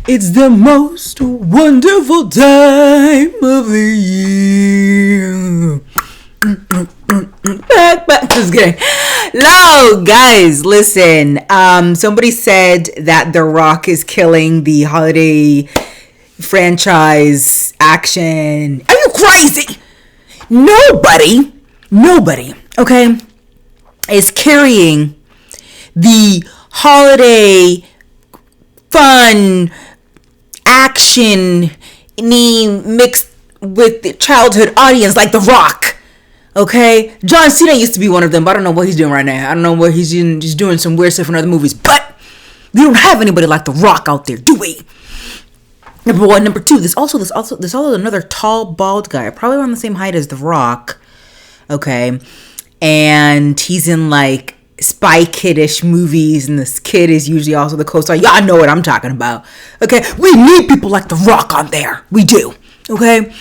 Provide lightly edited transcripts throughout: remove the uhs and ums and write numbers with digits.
It's the most wonderful time of the year. Back. Just kidding. No, guys, listen. Somebody said that The Rock is killing the holiday franchise action. Are you crazy? Nobody, okay, is carrying the holiday fun action mixed with the childhood audience like The Rock. Okay, John Cena used to be one of them, but I don't know what he's doing right now. I don't know what he's doing. He's doing some weird stuff in other movies, but we don't have anybody like The Rock out there, do we? Number one. Number two, there's also another tall, bald guy, probably around the same height as The Rock. Okay, and he's in like Spy Kid-ish movies, and this kid is usually also the co-star. Y'all know what I'm talking about. Okay, we need people like The Rock on there. We do. Okay,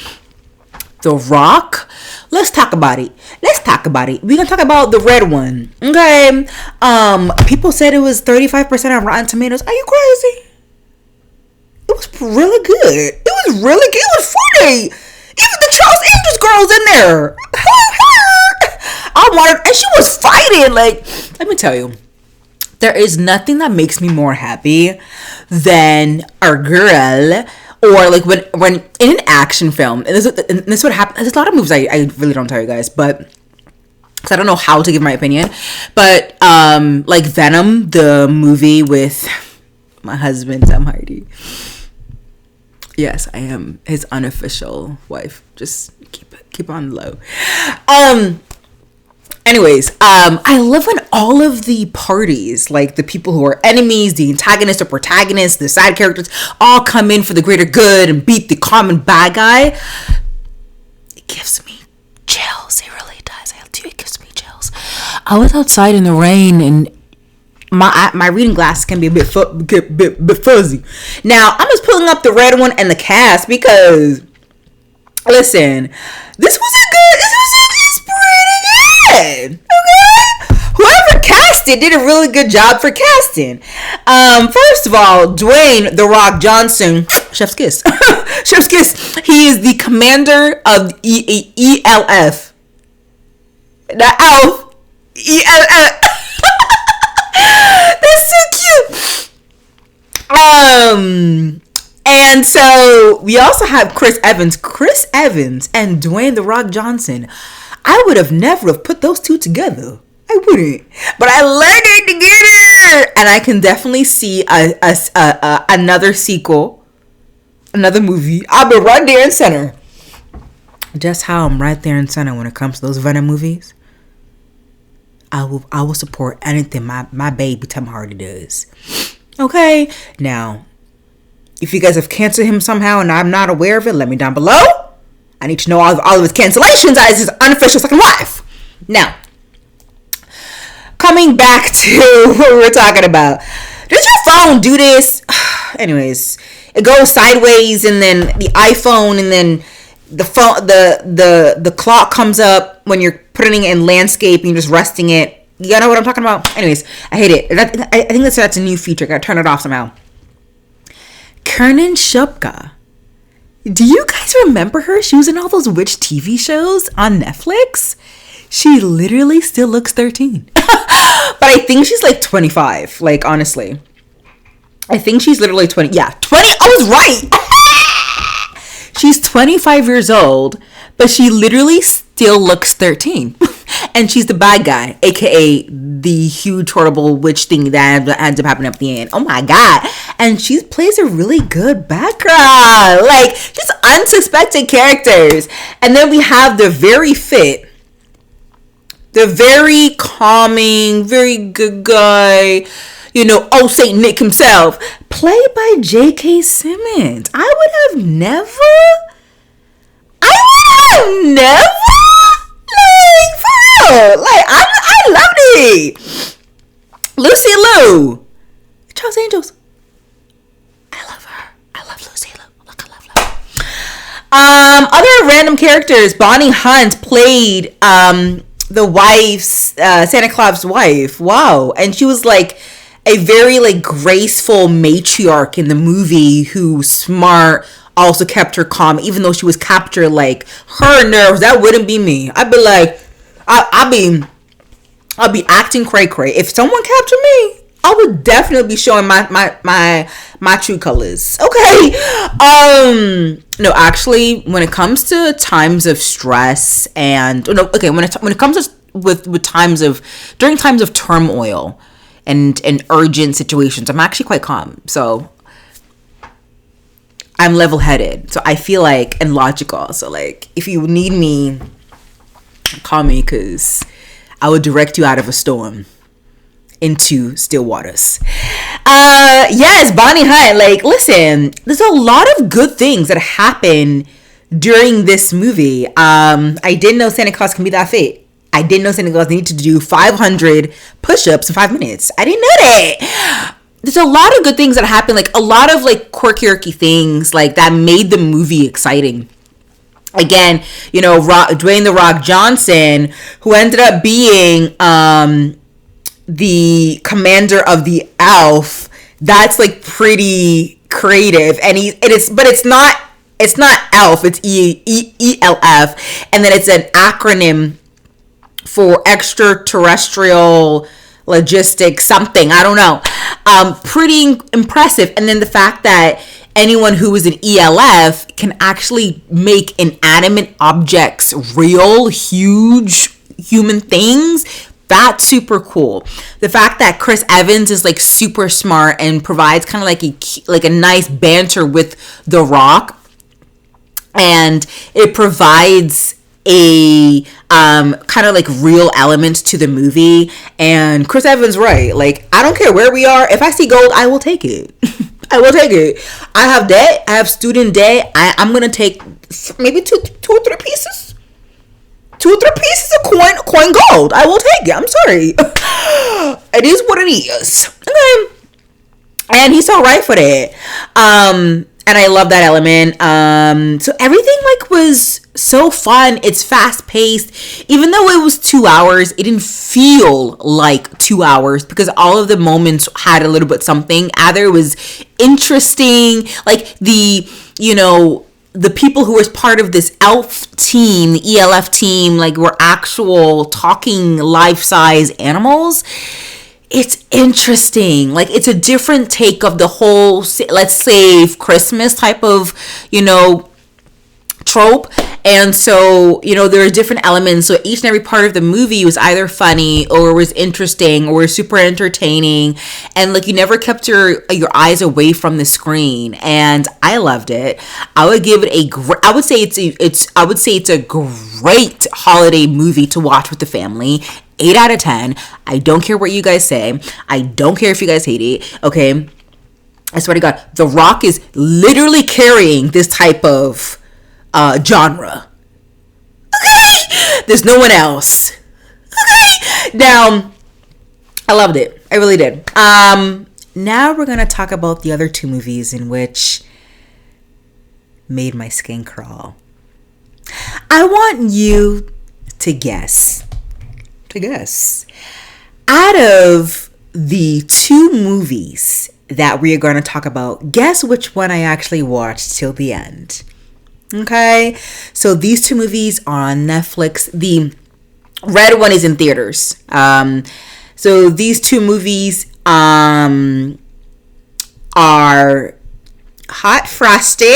The Rock. Let's talk about it. We're gonna talk about the red one. Okay. People said it was 35% on Rotten Tomatoes. Are you crazy? It was really good. It was funny. Even the Charles Angels girl's in there. And she was fighting. Like, let me tell you, there is nothing that makes me more happy than a girl, or like when in an action film, and this is what happens. There's a lot of movies I really don't tell you guys, but because I don't know how to give my opinion. But like Venom, the movie with my husband Tom Hardy. Yes, I am his unofficial wife. Just keep on low. Anyways, I love when all of the parties, like the people who are enemies, the antagonists, the protagonists, the side characters, all come in for the greater good and beat the common bad guy. It gives me chills. It really does. I tell you, it gives me chills. I was outside in the rain, and my reading glasses can be a bit fuzzy. Now, I'm just pulling up the red one and the cast because, listen, this was pretty good. Okay? Whoever cast it did a really good job for casting. First of all, Dwayne "The Rock" Johnson, chef's kiss. Chef's kiss. He is the commander of ELF. The ELF. ELF. That's so cute. And so we also have Chris Evans and Dwayne "The Rock" Johnson. I would have never have put those two together. I wouldn't. But I learned it together. And I can definitely see another sequel, another movie. I'll be right there in center. Just how I'm right there in center when it comes to those Venom movies. I will support anything my baby Tom Hardy does. Okay? Now, if you guys have canceled him somehow and I'm not aware of it, let me down below. I need to know all of his cancellations as his unofficial second wife. Now, coming back to what we were talking about. Does your phone do this? Anyways, it goes sideways, and then the iPhone, and then the phone, the clock comes up when you're putting it in landscape and you're just resting it. You know what I'm talking about? Anyways, I hate it. I think that's a new feature. I gotta turn it off somehow. Kernan Shupka. Do you guys remember her? She was in all those witch TV shows on Netflix. She literally still looks 13. But I think she's like 25. Like, honestly. I think she's literally 20. Yeah, 20. I was right. She's 25 years old, but she literally still looks 13. And she's the bad guy, aka the huge, horrible witch thing that ends up happening at the end. Oh my god. And she plays a really good background. Like, just unsuspected characters. And then we have the very fit, the very calming, very good guy, old Saint Nick himself, played by J.K. Simmons. I would have never, like, for real. Like, I loved it. Lucy Liu, Charles Angels. I love her. I love Lucy Liu. Look, I love her. Other random characters. Bonnie Hunt played the wife's Santa Claus wife. Wow. And she was like a very like graceful matriarch in the movie who's smart, also kept her calm, even though she was captured. Like, her nerves, that wouldn't be me. I'd be like, I'll be acting cray cray. If someone captured me, I would definitely be showing my true colors. Okay. No, actually, when it comes to times of stress and when it comes to with times of during times of turmoil and urgent situations, I'm actually quite calm. So I'm level-headed. So I feel like, and logical. So like, if you need me, call me, because I will direct you out of a storm into still waters. Yes, Bonnie Hunt. Like, listen, there's a lot of good things that happen during this movie. I didn't know Santa Claus can be that fit. I didn't know Santa Claus needed to do 500 push-ups in 5 minutes. I didn't know that. There's a lot of good things that happen, like a lot of like quirky things like that made the movie exciting. Again, you know, Dwayne The Rock Johnson, who ended up being the commander of the ALF. That's like pretty creative, and it's not ALF, it's ELF, and then it's an acronym for extraterrestrial logistics something, I don't know. Pretty impressive. And then the fact that anyone who is an ELF can actually make inanimate objects real, huge human things, that's super cool. The fact that Chris Evans is like super smart and provides kind of like a nice banter with The Rock, and it provides a kind of like real element to the movie. And Chris Evans, right, like, I don't care where we are, if I see gold, I will take it. I will take it. I have debt, I have student debt, I'm gonna take maybe two or three pieces of coin gold. I will take it. I'm sorry. It is what it is. Okay. And he's all right for that. And I love that element. So everything like was so fun. It's fast paced. Even though it was 2 hours, it didn't feel like 2 hours because all of the moments had a little bit something. Either it was interesting, like the people who was part of this ELF team, the ELF team, like were actual talking life-size animals. It's interesting. Like, it's a different take of the whole let's save Christmas type of, trope. And so, there are different elements. So each and every part of the movie was either funny or was interesting or was super entertaining. And like, you never kept your eyes away from the screen. And I loved it. I would give it I would say it's a great holiday movie to watch with the family. 8 out of 10. I don't care what you guys say. I don't care if you guys hate it. Okay. I swear to God, The Rock is literally carrying this type of genre. Okay. There's no one else. Okay. Now, I loved it. I really did. Now we're going to talk about the other 2 movies in which made my skin crawl. I want you to guess. Out of the 2 movies that we are going to talk about, guess which one I actually watched till the end. Okay, so these 2 movies are on Netflix. The red one is in theaters. So these 2 movies are Hot Frosty,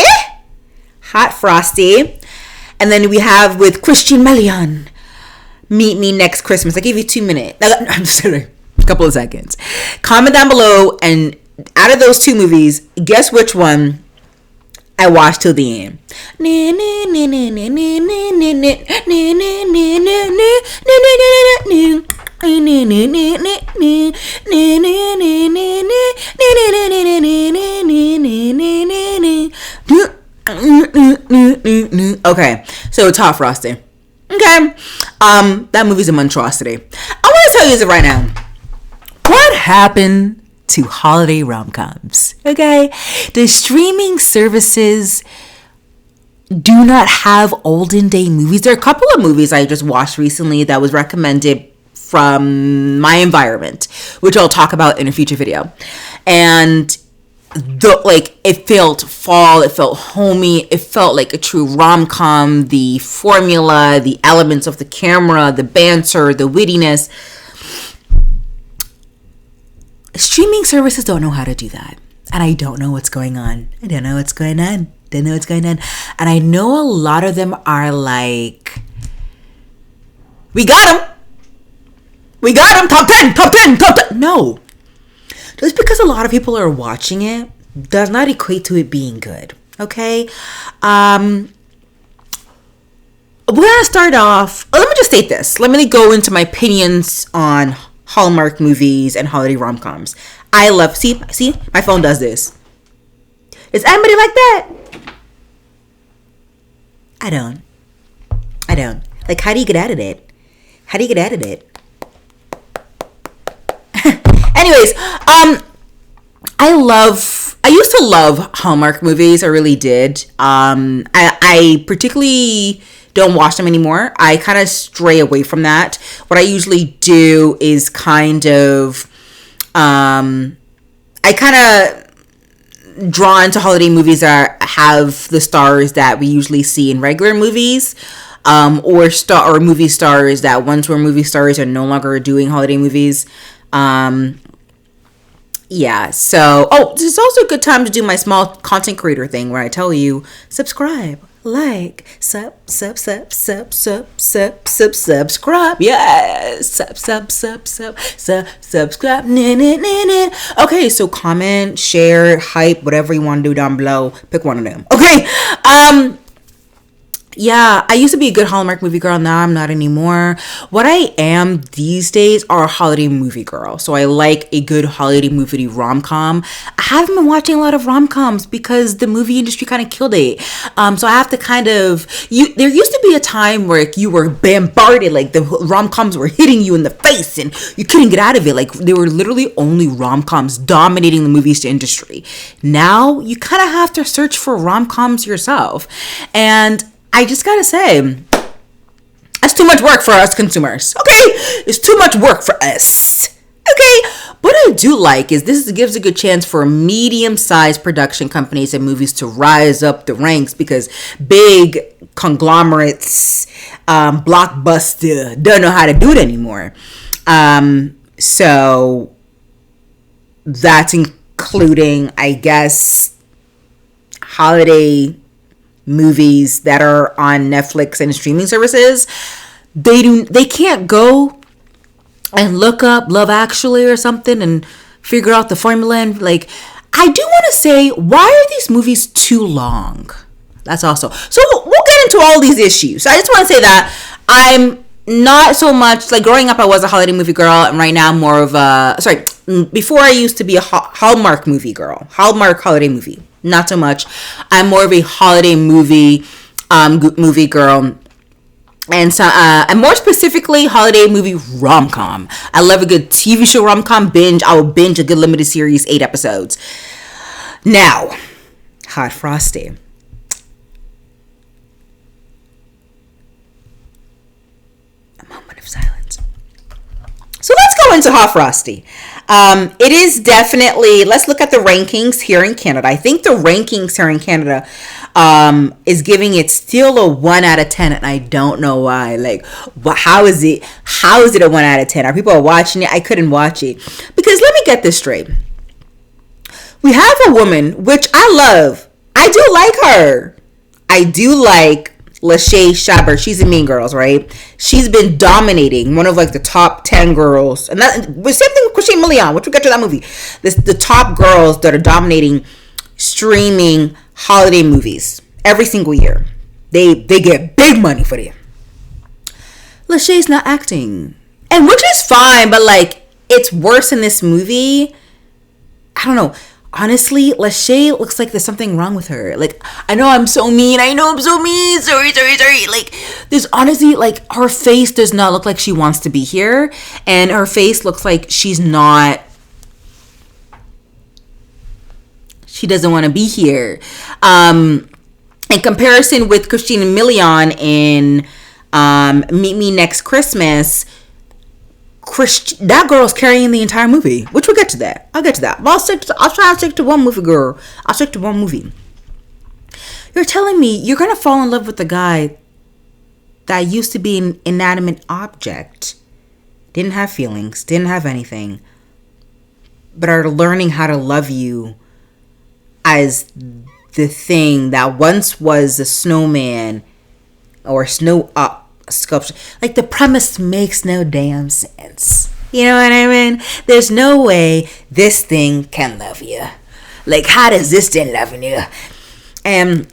and then we have with Christian Milian, Meet Me Next Christmas. I gave you 2 minutes. I'm just kidding. A couple of seconds. Comment down below, and out of those 2 movies, guess which one I watched till the end. Okay, so it's Hot Frosty. Okay, that movie's a monstrosity. I want to tell you this right now. What happened to holiday rom-coms? Okay, the streaming services do not have olden day movies. There are a couple of movies I just watched recently that was recommended from my environment, which I'll talk about in a future video. And it felt fall, it felt homey, it felt like a true rom-com. The formula, the elements of the camera, the banter, the wittiness. Streaming services don't know how to do that. And I don't know what's going on. Don't know what's going on. And I know a lot of them are like, we got him. Top 10. No. Just because a lot of people are watching it does not equate to it being good. Okay? We're going to start off. Let me just state this. Let me go into my opinions on Hallmark movies and holiday rom-coms. I love, see, my phone does this. Is anybody like that? I don't. Like, how do you get out of it? Anyways, I used to love Hallmark movies. I really did. I particularly don't watch them anymore. I kind of stray away from that. What I usually do is kind of, I kind of draw into holiday movies that have the stars that we usually see in regular movies, or movie stars that once were movie stars are no longer doing holiday movies. Yeah, so, this is also a good time to do my small content creator thing where I tell you, subscribe, like, subscribe, yes, subscribe, Okay, so comment, share, hype, whatever you want to do down below, pick one of them, okay? Yeah, I used to be a good Hallmark movie girl. Now I'm not anymore. What I am these days are a holiday movie girl. So I like a good holiday movie rom-com. I haven't been watching a lot of rom-coms because the movie industry kind of killed it. So I have to there used to be a time where you were bombarded, like the rom-coms were hitting you in the face and you couldn't get out of it. Like there were literally only rom-coms dominating the movies industry. Now you kind of have to search for rom-coms yourself. And I just gotta say, that's too much work for us consumers. Okay? It's too much work for us. Okay? What I do like is this gives a good chance for medium-sized production companies and movies to rise up the ranks because big conglomerates, Blockbuster, don't know how to do it anymore. So that's including, I guess, holiday movies that are on Netflix and streaming services. They can't go and look up Love Actually or something and figure out the formula. And like, I do want to say, why are these movies too long? That's also, so we'll get into all these issues. So I just want to say that I'm not so much, like growing up I was a holiday movie girl, and right now I'm more of before I used to be a Hallmark movie girl, Hallmark holiday movie. Not so much. I'm more of a holiday movie girl, and so and more specifically holiday movie rom-com. I love a good TV show rom-com binge. I will binge a good limited series, 8 episodes. Now, Hot Frosty. A moment of silence. So let's go into Hot Frosty. It is definitely, let's look at the rankings here in Canada. I think the rankings here in Canada is giving it still a 1 out of 10, and I don't know why. Like, how is it a 1 out of 10? Are people watching it? I couldn't watch it. Because let me get this straight. We have a woman, which I love. I do like her. I do like Lachey Shaber. She's in Mean Girls, right? She's been dominating, one of like the top 10 girls, and that same thing with Christine Milian, which we'll get to that movie. The top girls that are dominating streaming holiday movies every single year. They get big money for it. Lachey's not acting, and which is fine, but like it's worse in this movie. I don't know. Honestly, Lachey looks like there's something wrong with her. Like, I know I'm so mean. Sorry. Like, there's honestly, like, her face does not look like she wants to be here. And her face looks like she doesn't want to be here. In comparison with Christina Milian in Meet Me Next Christmas, that girl's carrying the entire movie, which we'll get to that. I'll get to that. But I'll try to stick to one movie, girl. I'll stick to one movie. You're telling me you're going to fall in love with the guy that used to be an inanimate object, didn't have feelings, didn't have anything, but are learning how to love you as the thing that once was a snowman or snow sculpture. Like, the premise makes no damn sense. You know what I mean? There's no way this thing can love you. Like, how does this thing love you? And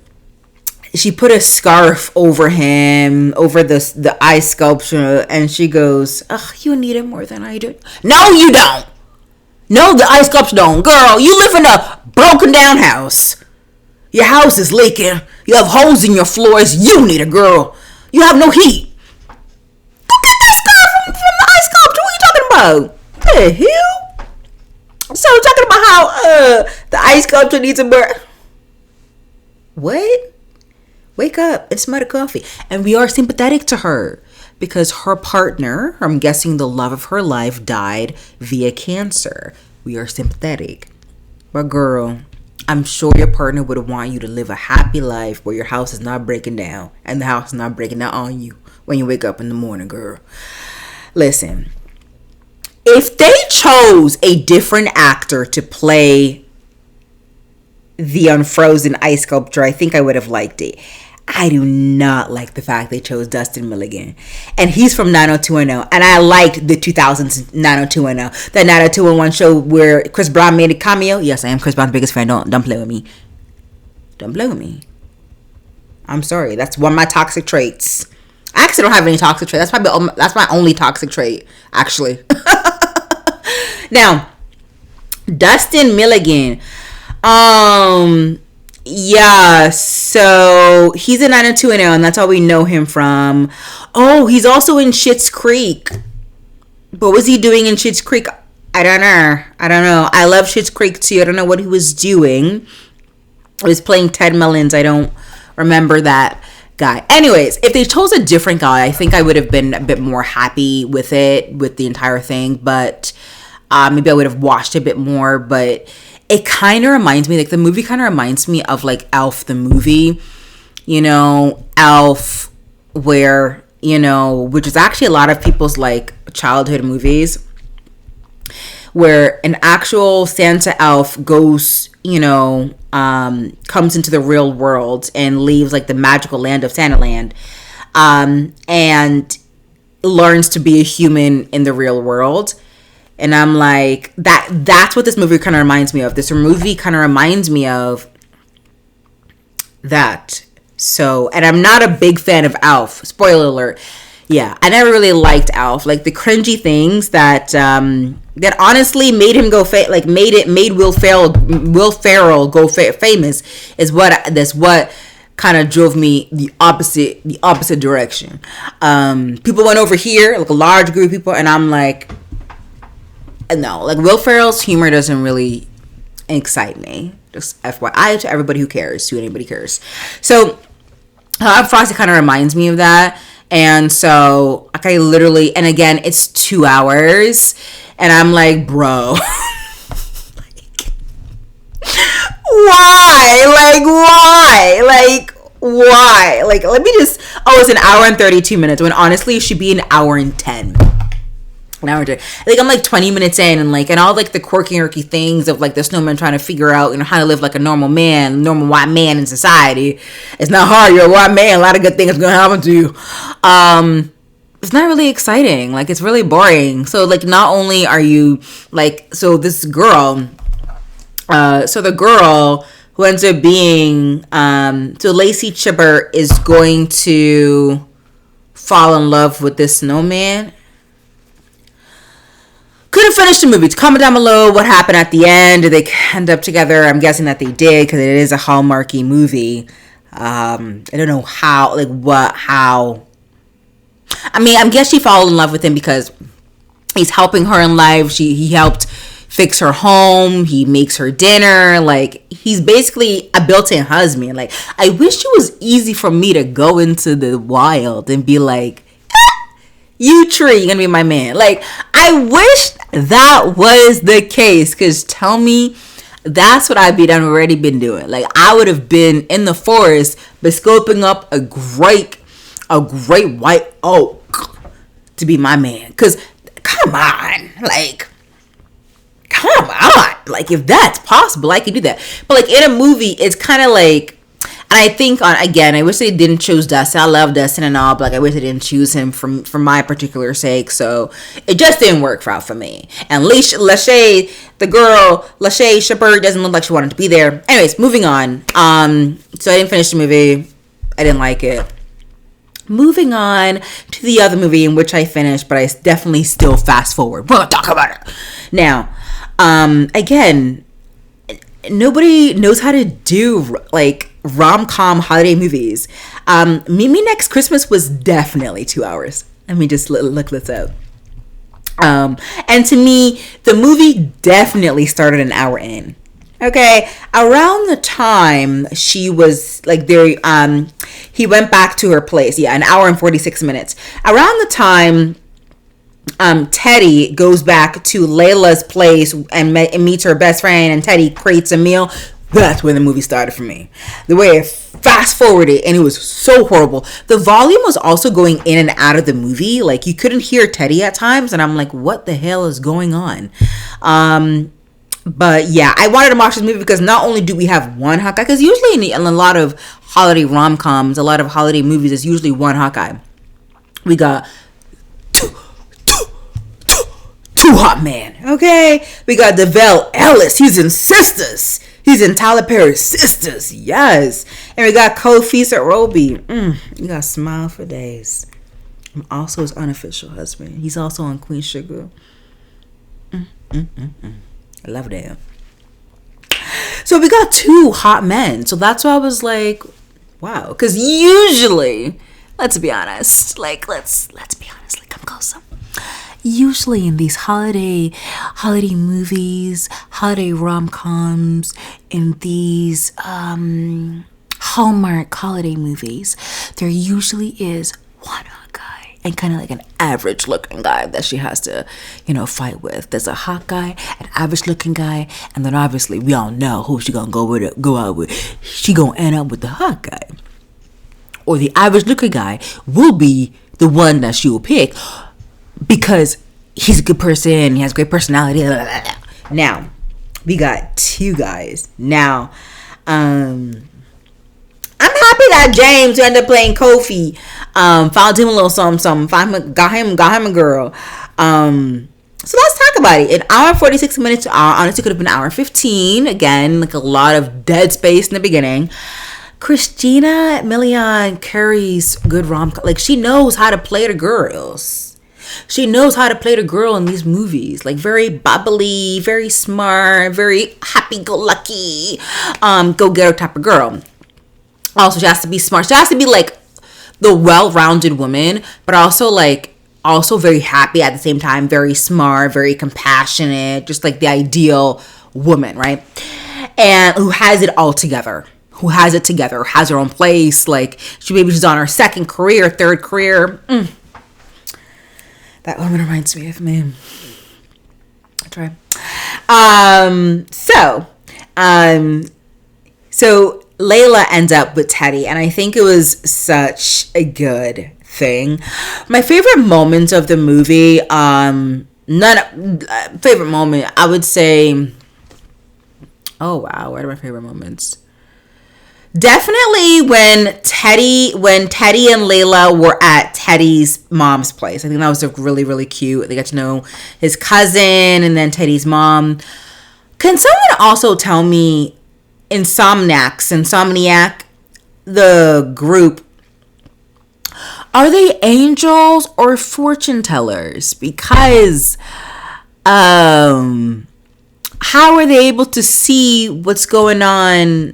she put a scarf over him, over the ice sculpture, and she goes, "Ugh, you need it more than I do." No, you don't. No, the ice sculpture don't. Girl, you live in a broken down house. Your house is leaking. You have holes in your floors. You need a girl. You have no heat. Go get that scarf from the ice sculpture. What are you talking about? The hell? So talking about how the ice sculpture needs a bird. What? Wake up and smell the coffee. And we are sympathetic to her because her partner, I'm guessing the love of her life, died via cancer. We are sympathetic. But girl, I'm sure your partner would want you to live a happy life where your house is not breaking down and the house is not breaking down on you when you wake up in the morning, girl. Listen, if they chose a different actor to play the unfrozen ice sculpture, I think I would have liked it. I do not like the fact they chose Dustin Milligan. And he's from 90210. And I liked the 2000s 90210. That 90210 show where Chris Brown made a cameo. Yes, I am Chris Brown's biggest fan. Don't play with me. Don't play with me. I'm sorry. That's one of my toxic traits. I actually don't have any toxic traits. That's my only toxic trait, actually. Now, Dustin Milligan. Yeah, so he's in 90210, and that's all we know him from. Oh, he's also in Schitt's Creek. What was he doing in Schitt's Creek? I don't know. I love Schitt's Creek too. I don't know what he was doing. He was playing Ted Mullins. I don't remember that guy. Anyways, if they chose a different guy, I think I would have been a bit more happy with it, with the entire thing. But maybe I would have watched a bit more. But it kind of reminds me, like, the movie kind of reminds me of, like, Elf the movie. You know, Elf, where, you know, which is actually a lot of people's, like, childhood movies, where an actual Santa elf goes, you know, comes into the real world and leaves, like, the magical land of Santaland, and learns to be a human in the real world. And I'm like, that's what this movie kind of reminds me of. This movie kind of reminds me of that. So, and I'm not a big fan of Alf. Spoiler alert. Yeah, I never really liked Alf. Like, the cringy things that that honestly made him go made Will Ferrell go famous is what kind of drove me the opposite direction. People went over here, like a large group of people, and I'm like, no, like, Will Ferrell's humor doesn't really excite me. Just FYI to everybody who cares, to anybody cares. So, Frosty kind of reminds me of that. And so, like, I literally, and again, it's 2 hours. And I'm like, bro. Why? Like, let me just, it's an hour and 32 minutes. When honestly, it should be an hour and 10. Like, I'm like 20 minutes in, and all like the quirky things of like the snowman trying to figure out, you know, how to live like a normal white man in society. It's not hard. You're a white man. A lot of good things gonna happen to you. It's not really exciting. Like, it's really boring. So, like, not only are you like, so this girl, so the girl who ends up being, so Lacey Chipper is going to fall in love with this snowman. Couldn't finish the movie. Comment down below what happened at the end. Did they end up together? I'm guessing that they did, because it is a Hallmarky movie. I don't know how. I mean, I guess she fell in love with him because he's helping her in life. He helped fix her home. He makes her dinner. Like, he's basically a built-in husband. Like, I wish it was easy for me to go into the wild and be like, You tree, you're gonna be my man. Like, I wish that was the case. Cause tell me, that's what I've already been doing. Like, I would have been in the forest, but scoping up a great white oak to be my man. Cause come on, like, come on. Like, if that's possible, I could do that. But like in a movie, it's kind of like, and I think I wish they didn't choose Dustin. I love Dustin and all, but like I wish they didn't choose him for my particular sake. So it just didn't work out for me. And Lachey, the girl, Lachey Shepard, doesn't look like she wanted to be there. Anyways, moving on. So I didn't finish the movie. I didn't like it. Moving on to the other movie in which I finished, but I definitely still fast forward. We're gonna talk about it now. Again, nobody knows how to do like rom-com holiday movies. Meet Me Next Christmas was definitely 2 hours. Let me just look this up. And to me, the movie definitely started an hour in. Okay, around the time she was like there, he went back to her place. Yeah, an hour and 46 minutes. Around the time Teddy goes back to Layla's place and meets her best friend, and Teddy creates a meal. That's when the movie started for me. The way it fast forwarded, and it was so horrible. The volume was also going in and out of the movie. Like, you couldn't hear Teddy at times, and I'm like, what the hell is going on? But yeah, I wanted to watch this movie because not only do we have one hot guy, because usually in a lot of holiday rom-coms, a lot of holiday movies, it's usually one hot guy. We got two hot men, okay? We got DeVale Ellis. He's in Sisters. He's in Tyler Perry's Sisters. Yes. And we got Kofi Roby. You got Smile for Days. I'm also his unofficial husband. He's also on Queen Sugar. I love that. So we got two hot men. So that's why I was like, wow. Because usually, let's be honest. Like, let's be honest. Like, come closer. Usually in these holiday movies, holiday rom-coms, in these Hallmark holiday movies, there usually is one hot guy and kind of like an average looking guy that she has to, fight with. There's a hot guy, an average looking guy, and then obviously we all know who she gonna go out with. She gonna end up with the hot guy. Or the average looking guy will be the one that she will pick, because he's a good person, he has great personality. Blah, blah, blah. Now, we got two guys. Now, I'm happy that James, who ended up playing Kofi, found him a little something. Got him a girl. So let's talk about it. An hour and 46 minutes. Honestly, could have been an hour and 15. Again, like a lot of dead space in the beginning. Christina Milian carries good rom-com. Like, she knows how to play the girls. She knows how to play the girl in these movies. Like, very bubbly, very smart, very happy-go-lucky, go-getter type of girl. Also, she has to be smart. She has to be, like, the well-rounded woman, but also, like, also very happy at the same time. Very smart, very compassionate. Just, like, the ideal woman, right? And who has it all together. Who has it together, has her own place. Like, maybe she's on her second career, third career. That woman reminds me of me. I try. So Layla ends up with Teddy, and I think it was such a good thing. My favorite moments of the movie, favorite moment, I would say, oh wow, what are my favorite moments? Definitely when Teddy and Layla were at Teddy's mom's place. I think that was really, really cute. They got to know his cousin and then Teddy's mom. Can someone also tell me, Insomniac, the group, are they angels or fortune tellers? Because how are they able to see what's going on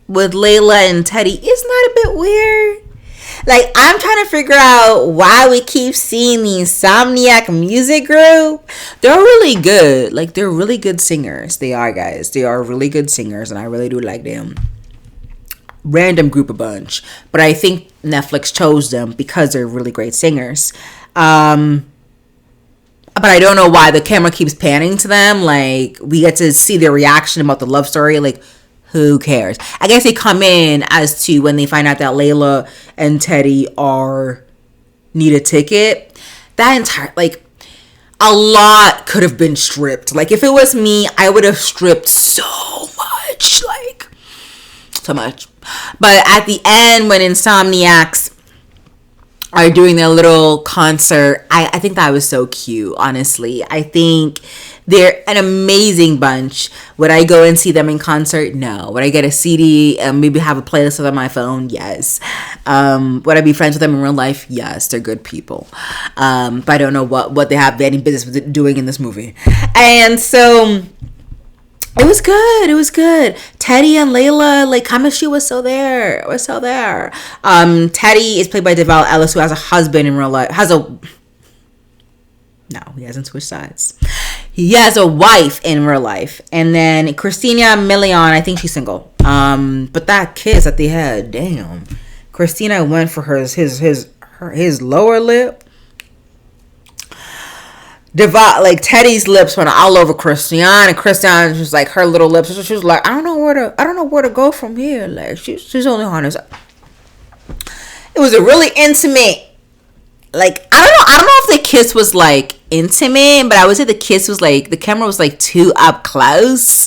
with Layla and Teddy? Isn't that a bit weird? Like, I'm trying to figure out why we keep seeing the Insomniac music group. They're really good. Like, they're really good singers. They are, guys. They are really good singers, and I really do like them. random group a bunch, but I think Netflix chose them because they're really great singers. But I don't know why the camera keeps panning to them. Like, we get to see their reaction about the love story. Like, who cares? I guess they come in as to when they find out that Layla and Teddy need a ticket. That entire, like, a lot could have been stripped. Like, if it was me, I would have stripped so much. Like, so much. But at the end, when Insomniacs are doing their little concert, I think that was so cute, honestly. I think they're an amazing bunch. Would I go and see them in concert? No. Would I get a CD and maybe have a playlist of them on my phone? Yes. Would I be friends with them in real life? Yes. They're good people. But I don't know what they have any business with doing in this movie. And so it was good. It was good. Teddy and Layla, like, chemistry was so there. It was so there. Teddy is played by Deval Ellis, who has a husband in real life. No, he hasn't switched sides. He has a wife in real life. And then Christina Milian, I think she's single. But that kiss that they had, damn. Christina went for his lower lip. Like, Teddy's lips went all over Christiane, and Christiane was like, her little lips. She was like, I don't know where to go from here. Like, she's only on his. It was a really intimate. Like, I don't know if the kiss was like intimate, but I would say the kiss was like, the camera was like too up close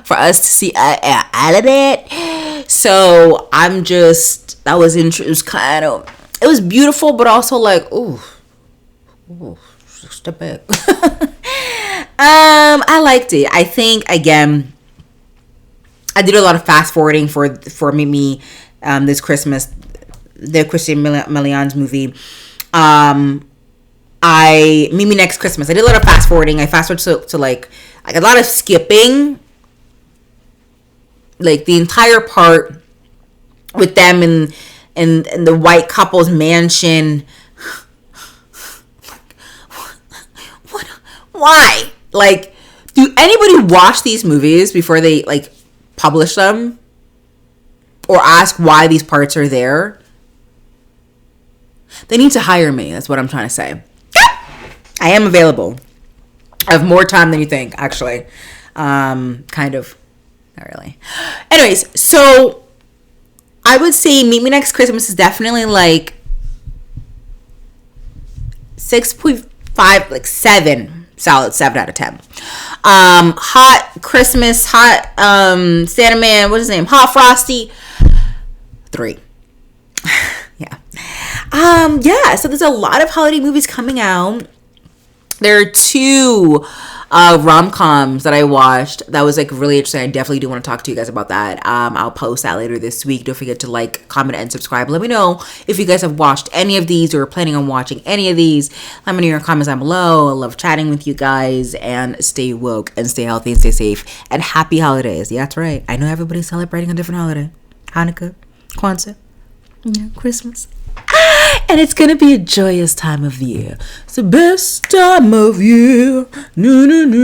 for us to see all of it. So that was it was kind of, it was beautiful, but also like, ooh. Step back. I liked it. I think, again, I did a lot of fast forwarding for Mimi this Christmas, the Christian Milian's movie. Mimi Next Christmas. I did a lot of fast forwarding. I fast forwarded to like a lot of skipping. Like, the entire part with them in the white couple's mansion. Why? Like, do anybody watch these movies before they, like, publish them? Or ask why these parts are there? They need to hire me. That's what I'm trying to say. I am available. I have more time than you think, actually. Kind of. Not really. Anyways, so I would say Meet Me Next Christmas is definitely, like, 6.5, like 7. Solid 7 out of 10. Hot Christmas, hot Santa Man, what's his name? Hot Frosty, 3. Yeah. Yeah, so there's a lot of holiday movies coming out. There are 2 rom-coms that I watched that was, like, really interesting. I definitely do want to talk to you guys about that. I'll post that later this week. Don't forget to like, comment, and subscribe. Let me know if you guys have watched any of these or are planning on watching any of these. Let me know your comments down below. I love chatting with you guys, and stay woke and stay healthy and stay safe, and happy holidays. Yeah, that's right. I know everybody's celebrating a different holiday. Hanukkah, Kwanzaa, Christmas. And it's gonna be a joyous time of year. It's the best time of year. No, no, no.